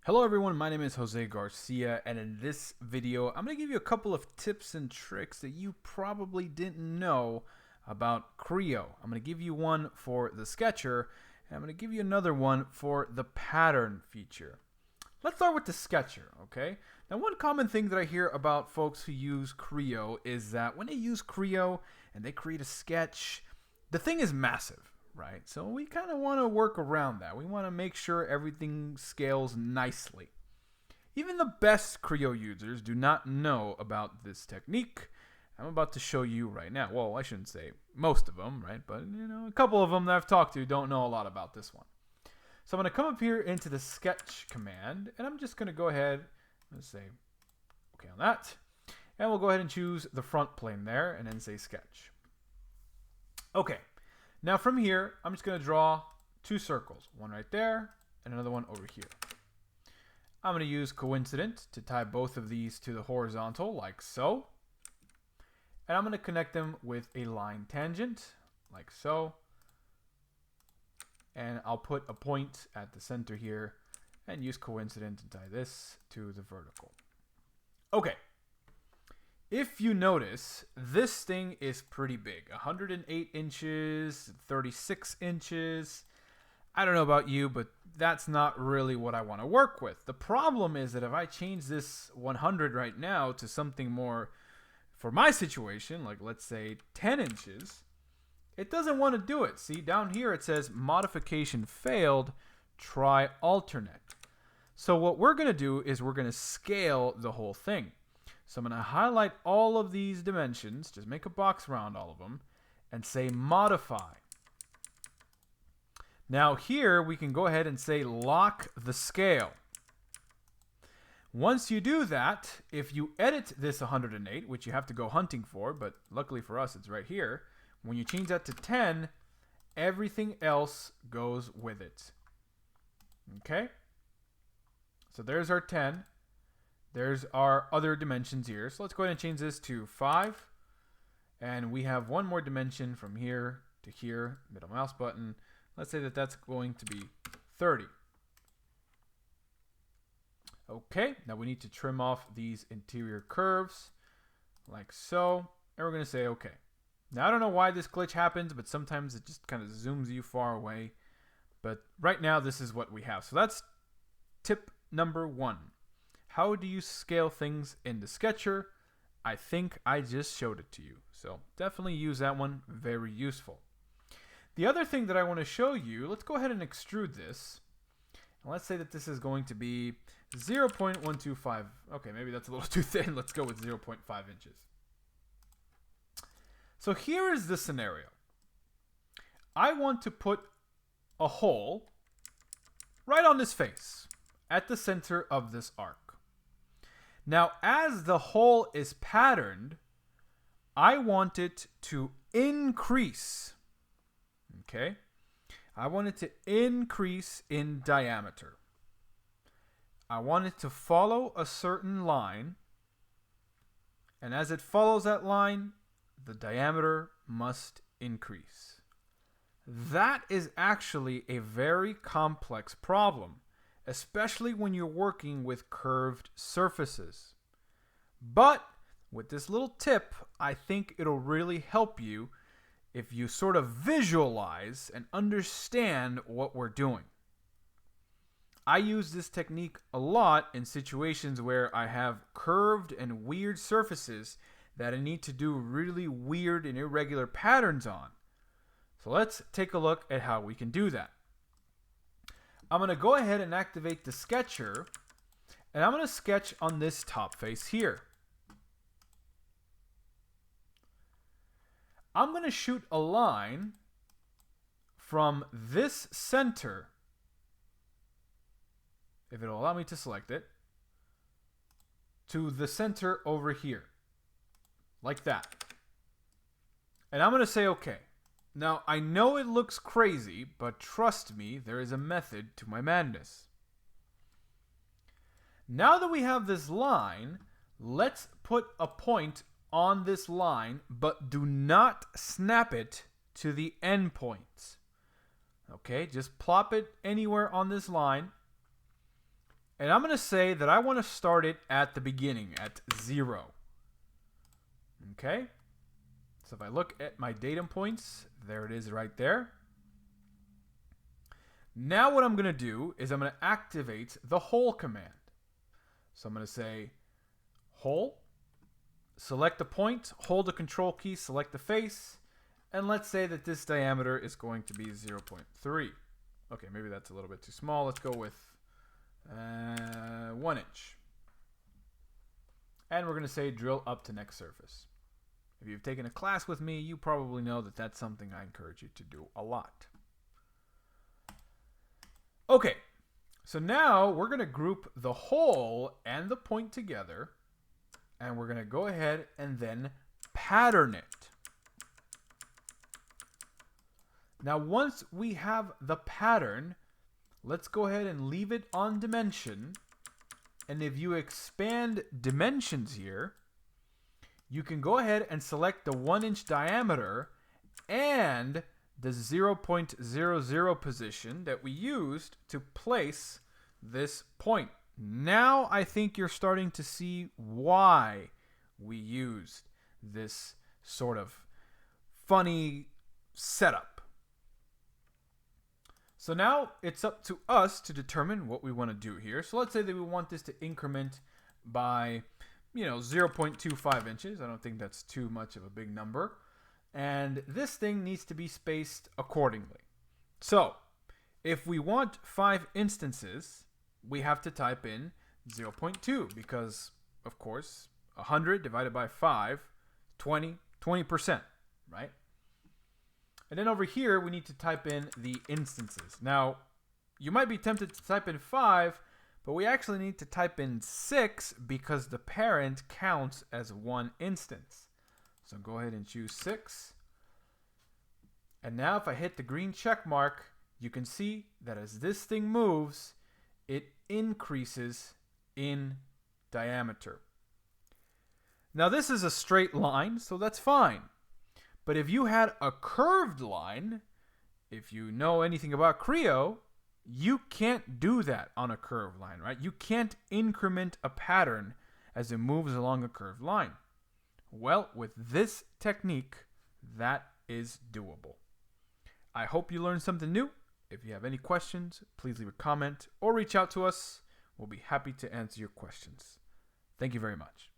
Hello everyone, my name is Jose Garcia, and in this video I'm going to give you a couple of tips and tricks that you probably didn't know about Creo. I'm going to give you one for the sketcher, and I'm going to give you another one for the pattern feature. Let's start with the sketcher, okay? Now, one common thing that I hear about folks who use Creo is that when they use Creo and they create a sketch, the thing is massive. Right? So we kind of want to work around that. We want to make sure everything scales nicely. Even the best Creo users do not know about this technique. I'm about to show you right now. Well, I shouldn't say most of them, right? But, a couple of them that I've talked to don't know a lot about this one. So I'm going to come up here into the sketch command, and I'm just going to go ahead and say okay on that. And we'll go ahead and choose the front plane there, and then say sketch. Okay. Now from here, I'm just going to draw two circles, one right there and another one over here. I'm going to use coincident to tie both of these to the horizontal like so. And I'm going to connect them with a line tangent like so. And I'll put a point at the center here and use coincident to tie this to the vertical. Okay. If you notice, this thing is pretty big. 108 inches, 36 inches. I don't know about you, but that's not really what I want to work with. The problem is that if I change this 100 right now to something more for my situation, like let's say 10 inches, it doesn't want to do it. See, down here it says modification failed, try alternate. So what we're going to do is we're going to scale the whole thing. So I'm going to highlight all of these dimensions, just make a box around all of them, and say modify. Now here we can go ahead and say lock the scale. Once you do that, if you edit this 108, which you have to go hunting for, but luckily for us it's right here, when you change that to 10, everything else goes with it. Okay? So there's our 10. There's our other dimensions here. So let's go ahead and change this to 5. And we have one more dimension from here to here, middle mouse button. Let's say that that's going to be 30. Okay, now we need to trim off these interior curves like so. And we're going to say okay. Now I don't know why this glitch happens, but sometimes it just kind of zooms you far away. But right now this is what we have. So that's tip number 1. How do you scale things in the sketcher? I think I just showed it to you. So definitely use that one. Very useful. The other thing that I want to show you, let's go ahead and extrude this. And let's say that this is going to be 0.125. Okay, maybe that's a little too thin. Let's go with 0.5 inches. So here is the scenario. I want to put a hole right on this face at the center of this arc. Now, as the hole is patterned, I want it to increase. Okay? I want it to increase in diameter. I want it to follow a certain line. And as it follows that line, the diameter must increase. That is actually a very complex problem, especially when you're working with curved surfaces. But with this little tip, I think it'll really help you if you sort of visualize and understand what we're doing. I use this technique a lot in situations where I have curved and weird surfaces that I need to do really weird and irregular patterns on. So let's take a look at how we can do that. I'm going to go ahead and activate the sketcher, and I'm going to sketch on this top face here. I'm going to shoot a line from this center, if it'll allow me to select it, to the center over here, like that. And I'm going to say okay. Now, I know it looks crazy, but trust me, there is a method to my madness. Now that we have this line, let's put a point on this line, but do not snap it to the endpoints. Okay, just plop it anywhere on this line. And I'm going to say that I want to start it at the beginning, at 0. Okay? So if I look at my datum points, there it is right there. Now what I'm going to do is I'm going to activate the hole command. So I'm going to say hole, select the point, hold the control key, select the face, and let's say that this diameter is going to be 0.3. Okay, maybe that's a little bit too small. Let's go with 1 inch. And we're going to say drill up to next surface. If you've taken a class with me, you probably know that that's something I encourage you to do a lot. Okay, so now we're going to group the hole and the point together, and we're going to go ahead and then pattern it. Now, once we have the pattern, let's go ahead and leave it on dimension. And if you expand dimensions here, you can go ahead and select the 1 inch diameter and the 0.00 position that we used to place this point. Now I think you're starting to see why we used this sort of funny setup. So now it's up to us to determine what we want to do here. So let's say that we want this to increment by, 0.25 inches. I don't think that's too much of a big number. And this thing needs to be spaced accordingly. So if we want 5 instances, we have to type in 0.2 because, of course, 100 divided by 5, 20%, right? And then over here, we need to type in the instances. Now, you might be tempted to type in 5, but we actually need to type in 6 because the parent counts as 1 instance. So go ahead and choose 6. And now if I hit the green check mark, you can see that as this thing moves, it increases in diameter. Now this is a straight line, so that's fine. But if you had a curved line, if you know anything about Creo, you can't do that on a curved line, right? You can't increment a pattern as it moves along a curved line. Well, with this technique, that is doable. I hope you learned something new. If you have any questions, please leave a comment or reach out to us. We'll be happy to answer your questions. Thank you very much.